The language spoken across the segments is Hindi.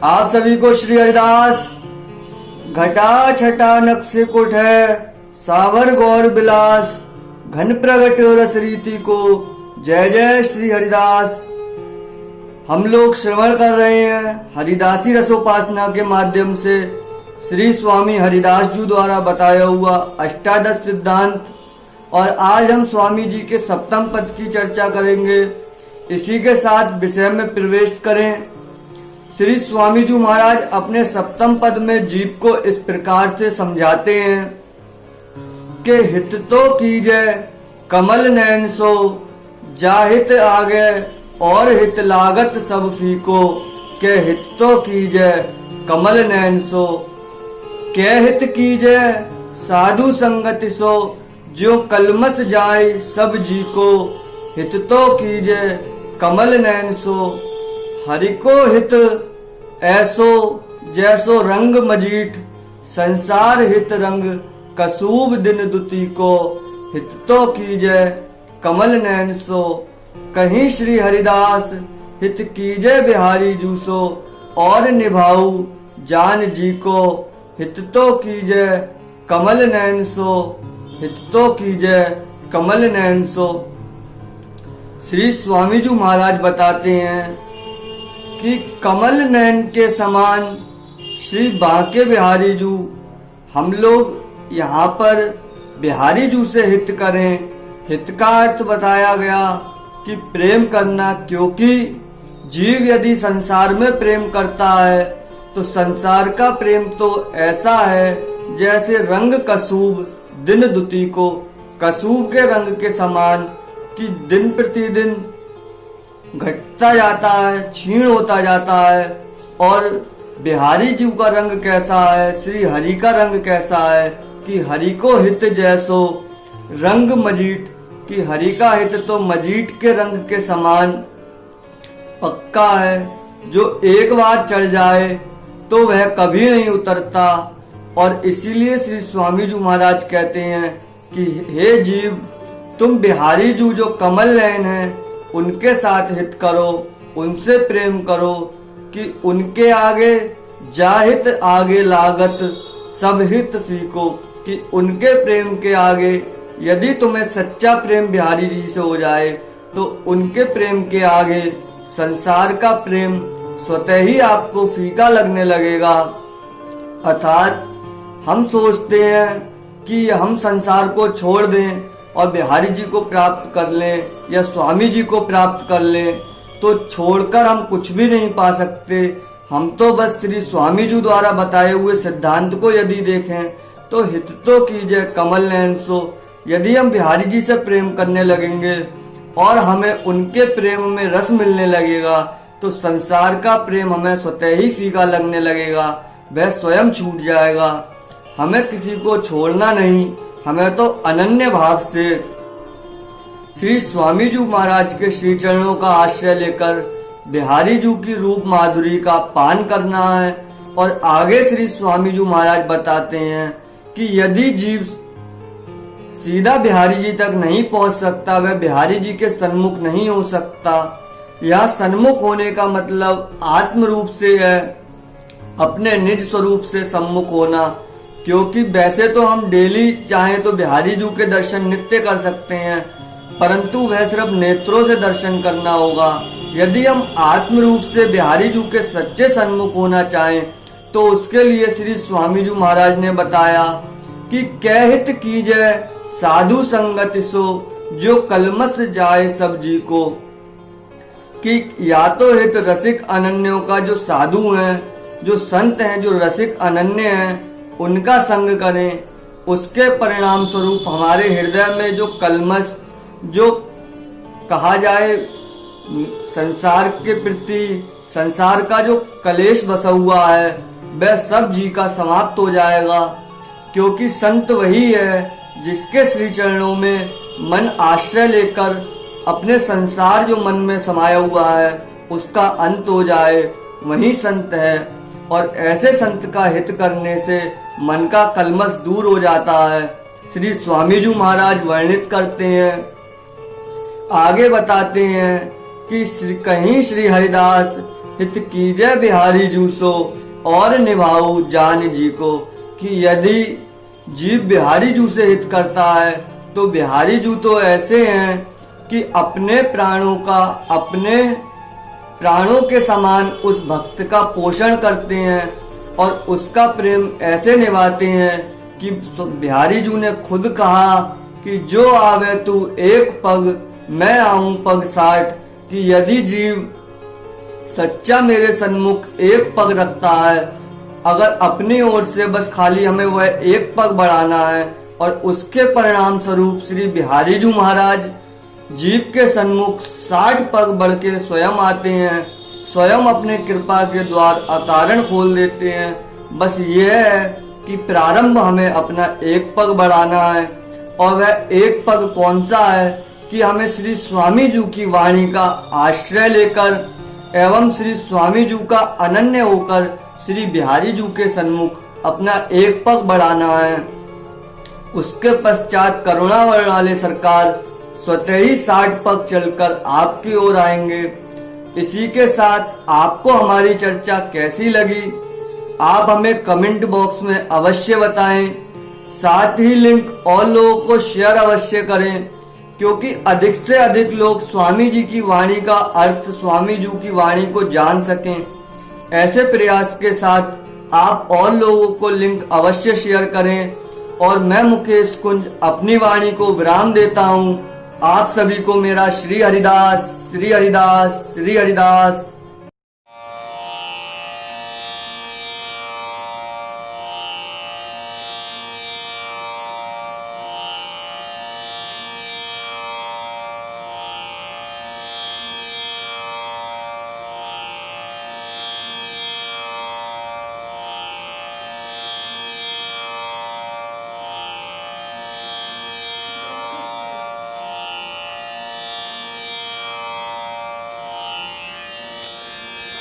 आप सभी को श्री हरिदास। घटा छटा नक्शे कुट है, सावर गौर विलास, घन प्रगट रस रीति को। जय जय श्री हरिदास। हम लोग श्रवण कर रहे हैं हरिदासी रसोपासना के माध्यम से श्री स्वामी हरिदास जी द्वारा बताया हुआ अष्टादश सिद्धांत। और आज हम स्वामी जी के सप्तम पद की चर्चा करेंगे। इसी के साथ विषय में प्रवेश करें। श्री स्वामी जी महाराज अपने सप्तम पद में जीव को इस प्रकार से समझाते हैं कि हित तो कीजय कमल नयन सो, जाहित आगे और हित लागत सब फीको। के हित तो कीजय कमल नयन सो, के हित कीजय साधु संगति सो, जो कलमस जाए सब जी को। हित तो कीजय कमल नयन सो, हरि को हित ऐसो जैसो रंग मजीठ। संसार हित रंग कसूब दिन दुती को। हित तो कीजय कमल नयन सो, कहीं श्री हरिदास हित कीजय बिहारी जूसो। और निभाऊ जान जी को। हित तो कीजय कमल नयन सो, हित तो कीजय कमल नयन सो। श्री स्वामी जी महाराज बताते हैं कि कमल नयन के समान श्री बांके बिहारी जू, हम लोग यहाँ पर बिहारी जू से हित करें। हित का अर्थ बताया गया कि प्रेम करना, क्योंकि जीव यदि संसार में प्रेम करता है तो संसार का प्रेम तो ऐसा है जैसे रंग कसूब दिन दुती को। कसूब के रंग के समान कि दिन प्रतिदिन घटता जाता है, क्षीण होता जाता है। और बिहारी जीव का रंग कैसा है, श्री हरि का रंग कैसा है कि हरि को हित जैसो रंग मजीठ, कि हरि का हित तो मजीठ के रंग के समान पक्का है। जो एक बार चढ़ जाए तो वह कभी नहीं उतरता। और इसीलिए श्री स्वामी जी महाराज कहते हैं कि हे जीव, तुम बिहारी जू जो कमल नयन है उनके साथ हित करो, उनसे प्रेम करो कि उनके आगे जाहित आगे लागत सब हित फीको। कि उनके प्रेम के आगे यदि तुम्हें सच्चा प्रेम बिहारी जी से हो जाए तो उनके प्रेम के आगे संसार का प्रेम स्वतः ही आपको फीका लगने लगेगा। अर्थात हम सोचते हैं कि हम संसार को छोड़ दें और बिहारी जी को प्राप्त कर लें या स्वामी जी को प्राप्त कर लें, तो छोड़कर हम कुछ भी नहीं पा सकते। हम तो बस श्री स्वामी जी द्वारा बताए हुए सिद्धांत को यदि देखें तो हित तो कीजय कमल नयन सो। यदि हम बिहारी जी से प्रेम करने लगेंगे और हमें उनके प्रेम में रस मिलने लगेगा तो संसार का प्रेम हमें स्वतः ही फीका लगने लगेगा, वह स्वयं छूट जाएगा। हमें किसी को छोड़ना नहीं, हमें तो अनन्य भाव से श्री स्वामी जी महाराज के श्री चरणों का आश्रय लेकर बिहारी जी की रूप माधुरी का पान करना है। और आगे श्री स्वामी जी महाराज बताते हैं कि यदि जीव सीधा बिहारी जी तक नहीं पहुंच सकता, वह बिहारी जी के सन्मुख नहीं हो सकता। यह सन्मुख होने का मतलब आत्म रूप से है, अपने निज स्वरूप से सम्मुख होना। क्योंकि वैसे तो हम डेली चाहे तो बिहारी जी के दर्शन नित्य कर सकते हैं, परंतु वह सिर्फ नेत्रों से दर्शन करना होगा। यदि हम आत्म रूप से बिहारी जी के सच्चे सन्मुख होना चाहें तो उसके लिए श्री स्वामी जी महाराज ने बताया कि कै हित कीजय साधु संगति सो, जो कलमस जाए सब जी को। कि या तो हित रसिक अनन्यों का, जो साधु हैं, जो संत हैं, जो रसिक अनन्य हैं, उनका संग करें। उसके परिणाम स्वरूप हमारे हृदय में जो कलमस, जो कहा जाए संसार के प्रति संसार का जो कलेश बसा हुआ है, वह सब जी का समाप्त हो जाएगा। क्योंकि संत वही है जिसके श्री चरणों में मन आश्रय लेकर अपने संसार जो मन में समाया हुआ है उसका अंत हो जाए, वही संत है। और ऐसे संत का हित करने से मन का कलमश दूर हो जाता है। श्री स्वामी जी महाराज वर्णित करते हैं, आगे बताते हैं कि कहीं श्री हरिदास हित कीजय बिहारी जूसो और निभाऊ जान जी को। कि यदि जीव बिहारी जू से हित करता है तो बिहारी जू तो ऐसे हैं कि अपने प्राणों के समान उस भक्त का पोषण करते हैं और उसका प्रेम ऐसे निभाते हैं कि बिहारी जू ने खुद कहा कि जो आवे तू एक पग मैं आऊं पग 60। कि यदि जीव सच्चा मेरे सन्मुख एक पग रखता है, अगर अपनी ओर से बस खाली हमें वह एक पग बढ़ाना है और उसके परिणाम स्वरूप श्री बिहारी जू महाराज जीव के सन्मुख 60 पग बढ़ के स्वयं आते हैं, स्वयं अपने कृपा के द्वार अकारण खोल देते हैं। बस ये है कि प्रारंभ हमें अपना एक पग बढ़ाना है। और वह एक पग कौन सा है कि हमें श्री स्वामी जी की वाणी का आश्रय लेकर एवं श्री स्वामी जी का अनन्य होकर श्री बिहारी जी के सन्मुख अपना एक पग बढ़ाना है। उसके पश्चात करुणा वर्णाले सरकार स्वतः ही 60 पग चलकर आपकी ओर आएंगे। इसी के साथ आपको हमारी चर्चा कैसी लगी आप हमें कमेंट बॉक्स में अवश्य बताएं। साथ ही लिंक और लोगों को शेयर अवश्य करें, क्योंकि अधिक से अधिक लोग स्वामी जी की वाणी का अर्थ, स्वामी जी की वाणी को जान सकें। ऐसे प्रयास के साथ आप और लोगों को लिंक अवश्य शेयर करें। और मैं मुकेश कुंज अपनी वाणी को विराम देता हूँ। आप सभी को मेरा श्री हरिदास, श्री हरिदास, श्री हरिदास।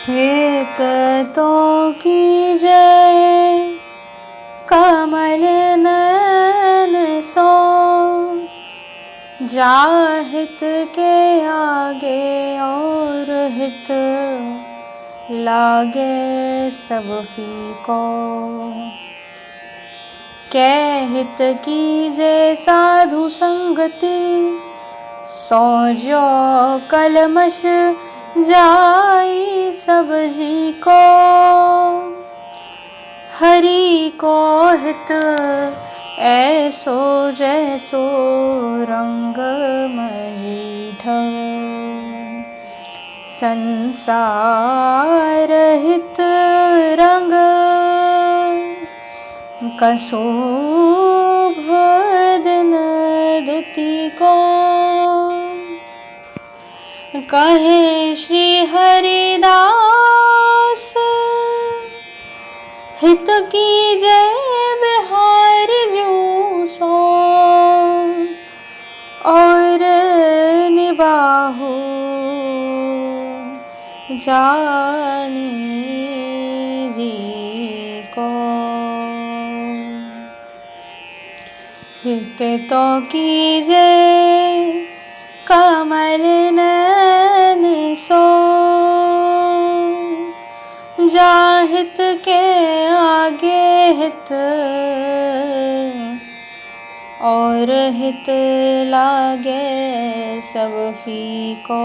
हित तो की जय कमल नयन सो, जाहित के आगे और हित लागे सब फीको। कै हित की जय साधु संगति, सो जो कलमश जाई सब जी को। हरि को हित ऐसो जैसो रंग मजीठ, संसार हित रंग कसो दिन दुति को। कहे श्री हरिदास हित की जय बिहारी जू सो, और निबाहु जानी जी को। हित तो की जय कमल नयन सो, जाहित के आगे हित और हित लागे सब फीको।